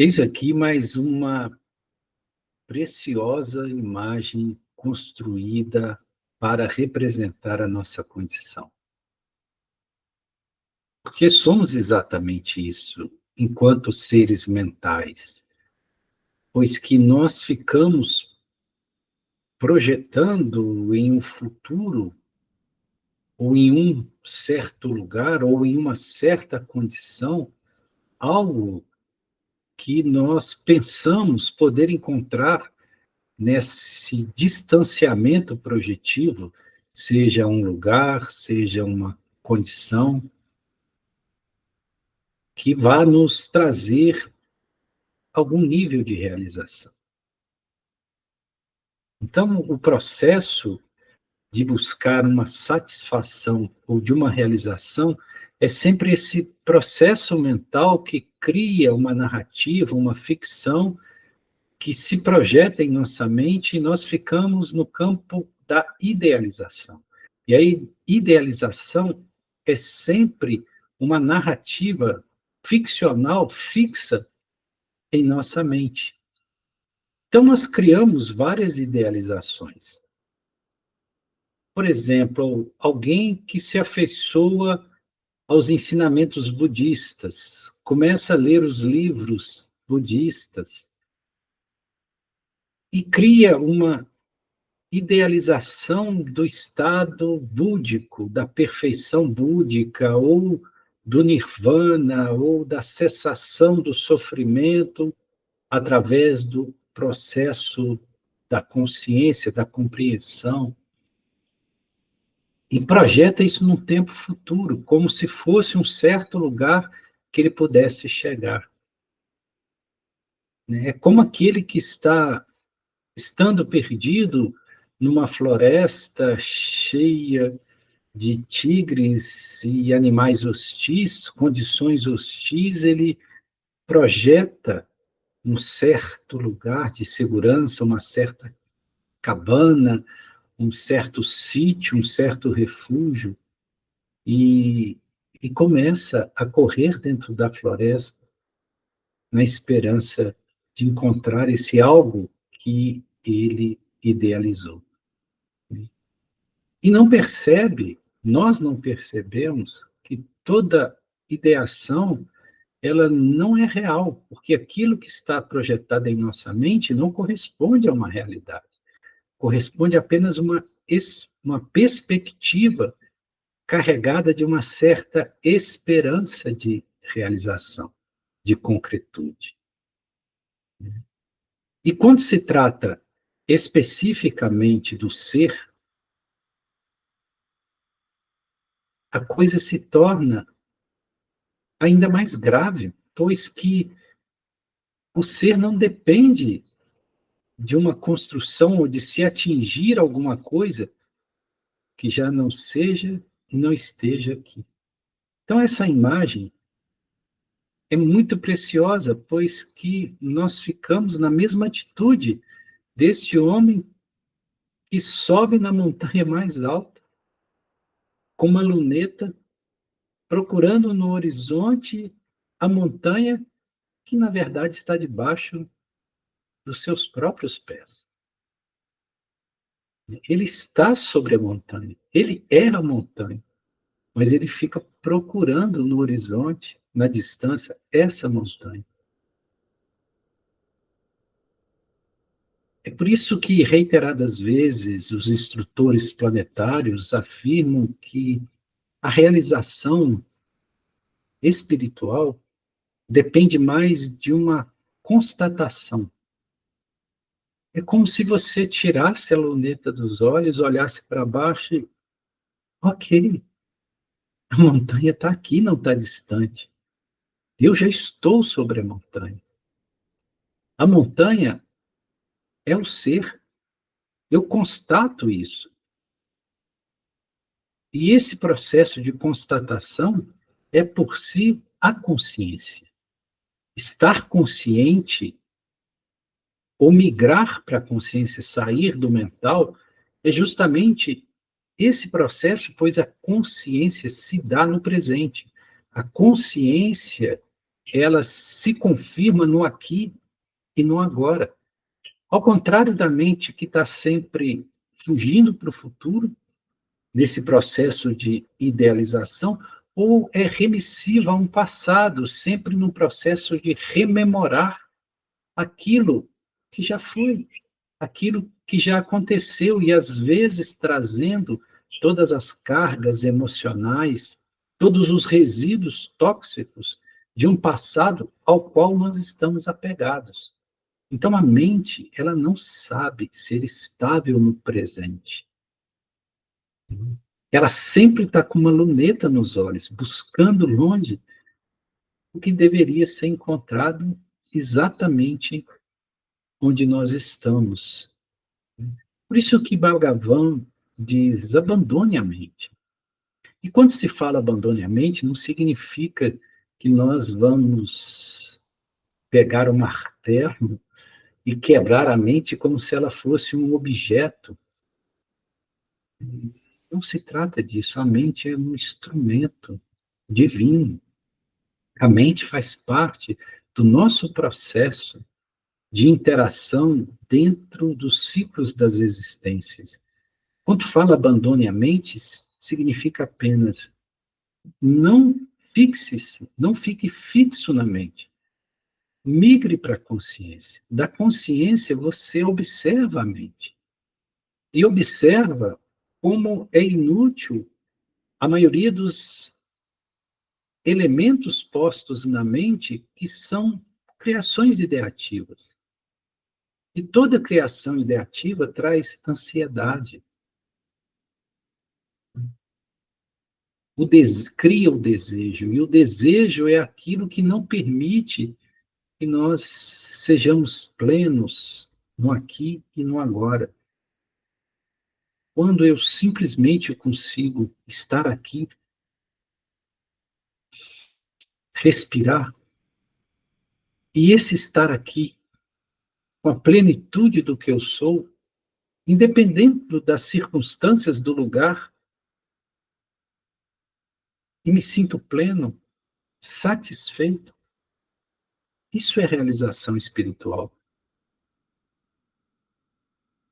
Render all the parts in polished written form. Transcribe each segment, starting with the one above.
Eis aqui mais uma preciosa imagem construída para representar a nossa condição. Porque somos exatamente isso, enquanto seres mentais, pois que nós ficamos projetando em um futuro, ou em um certo lugar, ou em uma certa condição, algo que nós pensamos poder encontrar nesse distanciamento projetivo, seja um lugar, seja uma condição, que vá nos trazer algum nível de realização. Então, o processo de buscar uma satisfação ou de uma realização é sempre esse processo mental que cria uma narrativa, uma ficção que se projeta em nossa mente e nós ficamos no campo da idealização. E a idealização é sempre uma narrativa ficcional fixa em nossa mente. Então, nós criamos várias idealizações. Por exemplo, alguém que se afeiçoa aos ensinamentos budistas, começa a ler os livros budistas e cria uma idealização do estado búdico, da perfeição búdica, ou do nirvana, ou da cessação do sofrimento através do processo da consciência, da compreensão, e projeta isso num tempo futuro, como se fosse um certo lugar que ele pudesse chegar. É como aquele que está estando perdido numa floresta cheia de tigres e animais hostis, condições hostis, ele projeta um certo lugar de segurança, uma certa cabana, um certo sítio, um certo refúgio, e, e começa a correr dentro da floresta na esperança de encontrar esse algo que ele idealizou. E não percebe, nós não percebemos que toda ideação, ela não é real, porque aquilo que está projetado em nossa mente não corresponde a uma realidade. Corresponde apenas a uma perspectiva carregada de uma certa esperança de realização, de concretude. E quando se trata especificamente do ser, a coisa se torna ainda mais grave, pois que o ser não depende de uma construção ou de se atingir alguma coisa que já não seja e não esteja aqui. Então, essa imagem é muito preciosa, pois que nós ficamos na mesma atitude deste homem que sobe na montanha mais alta, com uma luneta, procurando no horizonte a montanha que, na verdade, está debaixo dos seus próprios pés. Ele está sobre a montanha, ele é a montanha, mas ele fica procurando no horizonte, na distância, essa montanha. É por isso que, reiteradas vezes, os instrutores planetários afirmam que a realização espiritual depende mais de uma constatação. É como se você tirasse a luneta dos olhos, olhasse para baixo e, ok, a montanha está aqui, não está distante. Eu já estou sobre a montanha. A montanha é o ser. Eu constato isso. E esse processo de constatação é, por si, a consciência. Estar consciente ou migrar para a consciência, sair do mental, é justamente esse processo, pois a consciência se dá no presente. A consciência, ela se confirma no aqui e no agora. Ao contrário da mente que está sempre fugindo para o futuro, nesse processo de idealização, ou é remissiva a um passado, sempre no processo de rememorar aquilo que já foi, aquilo que já aconteceu, e às vezes trazendo todas as cargas emocionais, todos os resíduos tóxicos de um passado ao qual nós estamos apegados. Então a mente, ela não sabe ser estável no presente. Ela sempre está com uma luneta nos olhos, buscando longe o que deveria ser encontrado exatamente onde nós estamos. Por isso que Bhagavan diz, abandone a mente. E quando se fala abandone a mente, não significa que nós vamos pegar o martelo e quebrar a mente como se ela fosse um objeto. Não se trata disso. A mente é um instrumento divino. A mente faz parte do nosso processo de interação dentro dos ciclos das existências. Quando fala abandone a mente, significa apenas não fixe-se, não fique fixo na mente. Migre para a consciência. Da consciência, você observa a mente. E observa como é inútil a maioria dos elementos postos na mente que são criações ideativas. E toda criação ideativa traz ansiedade. Cria o desejo, e o desejo é aquilo que não permite que nós sejamos plenos no aqui e no agora. Quando eu simplesmente consigo estar aqui, respirar, e esse estar aqui, com a plenitude do que eu sou, independente das circunstâncias do lugar, e me sinto pleno, satisfeito, isso é realização espiritual.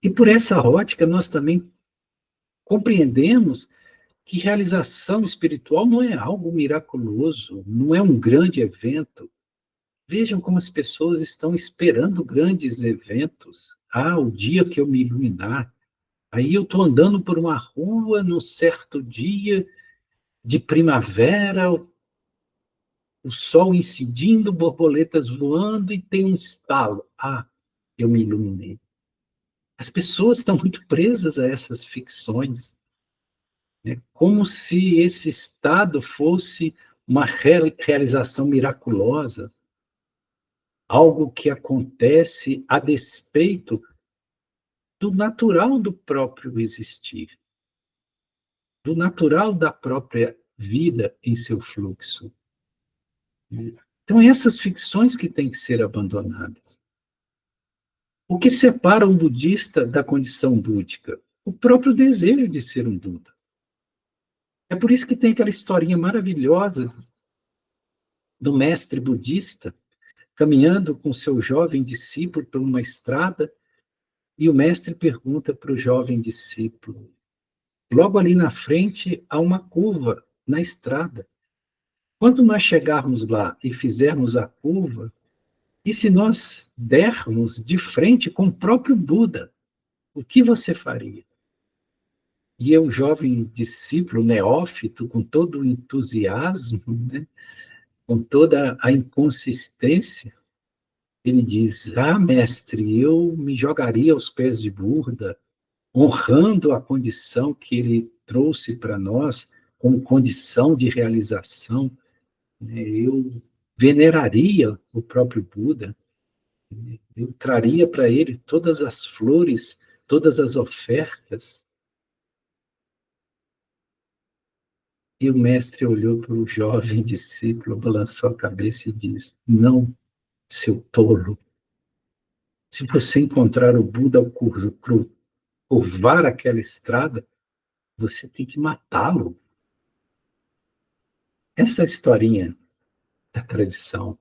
E por essa ótica, nós também compreendemos que realização espiritual não é algo miraculoso, não é um grande evento. Vejam como as pessoas estão esperando grandes eventos. Ah, o dia que eu me iluminar. Aí eu estou andando por uma rua num certo dia de primavera, o sol incidindo, borboletas voando e tem um estalo. Ah, eu me iluminei. As pessoas estão muito presas a essas ficções, né? Como se esse estado fosse uma realização miraculosa, algo que acontece a despeito do natural do próprio existir, do natural da própria vida em seu fluxo. Então, essas ficções que têm que ser abandonadas. O que separa um budista da condição búdica? O próprio desejo de ser um Buda. É por isso que tem aquela historinha maravilhosa do mestre budista caminhando com seu jovem discípulo por uma estrada, e o mestre pergunta para o jovem discípulo, logo ali na frente há uma curva na estrada. Quando nós chegarmos lá e fizermos a curva, E se nós dermos de frente com o próprio Buda, o que você faria? E eu, jovem discípulo, neófito, com todo o entusiasmo, né, com toda a inconsistência, ele diz: Ah, mestre, eu me jogaria aos pés de Buda, honrando a condição que ele trouxe para nós, como condição de realização, né? Eu veneraria o próprio Buda, né? Eu traria para ele todas as flores, todas as ofertas. E o mestre olhou para o jovem discípulo, balançou a cabeça e disse: Não, seu tolo, se você encontrar o Buda ao curvar aquela estrada, você tem que matá-lo. Essa historinha da tradição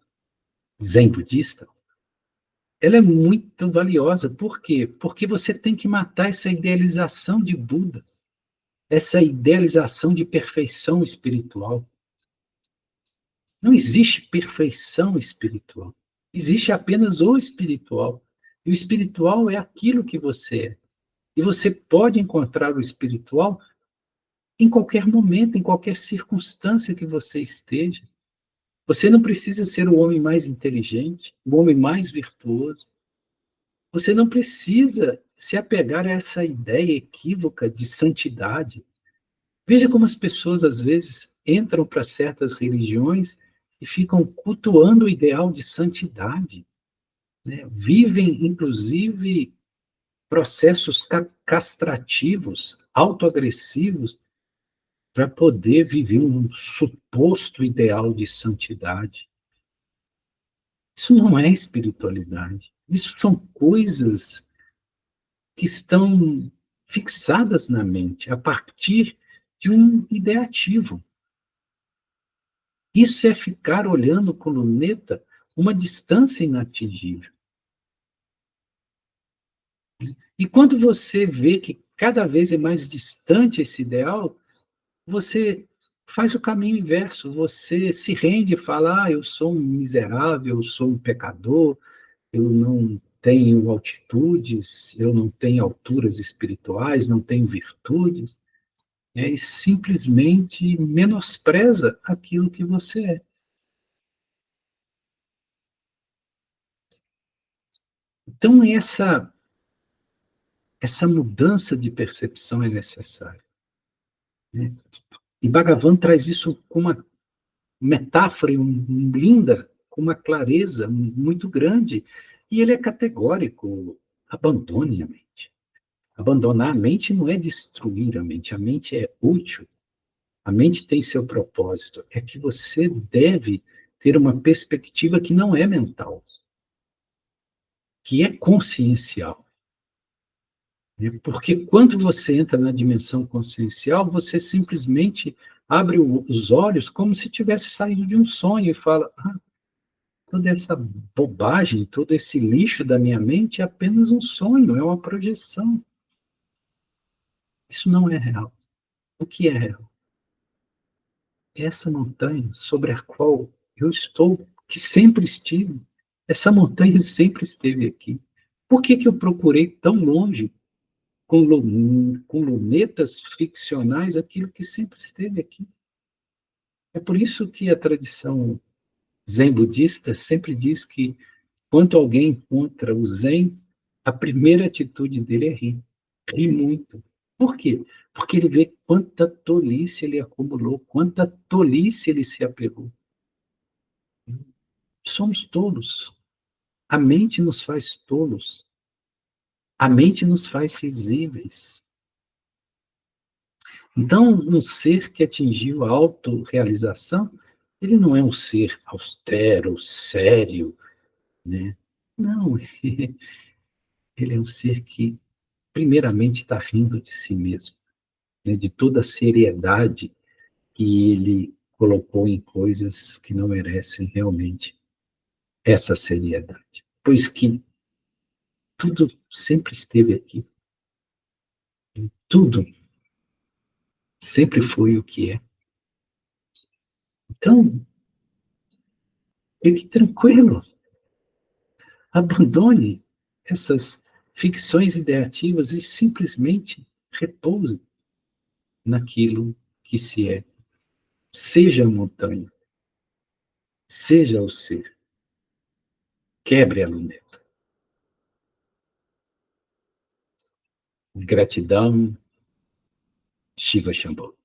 zen budista, ela é muito valiosa. Por quê? Porque você tem que matar essa idealização de Buda, essa idealização de perfeição espiritual. Não existe perfeição espiritual. Existe apenas o espiritual. E o espiritual é aquilo que você é. E você pode encontrar o espiritual em qualquer momento, em qualquer circunstância que você esteja. Você não precisa ser o homem mais inteligente, o homem mais virtuoso. Você não precisa se apegar a essa ideia equívoca de santidade. Veja como as pessoas, às vezes, entram para certas religiões e ficam cultuando o ideal de santidade, né? Vivem, inclusive, processos castrativos, autoagressivos, para poder viver um suposto ideal de santidade. Isso não é espiritualidade. Isso são coisas que estão fixadas na mente a partir de um ideativo. Isso é ficar olhando com luneta uma distância inatingível. E quando você vê que cada vez é mais distante esse ideal, você faz o caminho inverso, você se rende e fala: eu sou um miserável, eu sou um pecador, eu não tenho altitudes, eu não tenho alturas espirituais, não tenho virtudes, né? E simplesmente menospreza aquilo que você é. Então, essa mudança de percepção é necessária, né? E Bhagavan traz isso com uma metáfora linda, com uma clareza muito grande, e ele é categórico: abandone a mente. Abandonar a mente não é destruir a mente é útil, a mente tem seu propósito, é que você deve ter uma perspectiva que não é mental, que é consciencial. Porque quando você entra na dimensão consciencial, você simplesmente abre os olhos como se tivesse saído de um sonho e fala: toda essa bobagem, todo esse lixo da minha mente é apenas um sonho, é uma projeção. Isso não é real. O que é real? Essa montanha sobre a qual eu estou, que sempre estive, essa montanha sempre esteve aqui. Por que que eu procurei tão longe, com lunetas ficcionais, aquilo que sempre esteve aqui? É por isso que a tradição zen budista sempre diz que, quando alguém encontra o zen, a primeira atitude dele é rir. Rir muito. Por quê? Porque ele vê quanta tolice ele acumulou, quanta tolice ele se apegou. Somos tolos. A mente nos faz tolos. A mente nos faz risíveis. Então, um ser que atingiu a autorrealização, ele não é um ser austero, sério, né? Não, ele é um ser que, primeiramente, está rindo de si mesmo, né? De toda a seriedade que ele colocou em coisas que não merecem realmente essa seriedade. Pois que tudo sempre esteve aqui, tudo sempre foi o que é. Então, fique tranquilo, Abandone essas ficções ideativas e simplesmente repouse naquilo que se é. Seja a montanha, seja o ser. Quebre a luneta. Gratidão, Shiva Shambhu.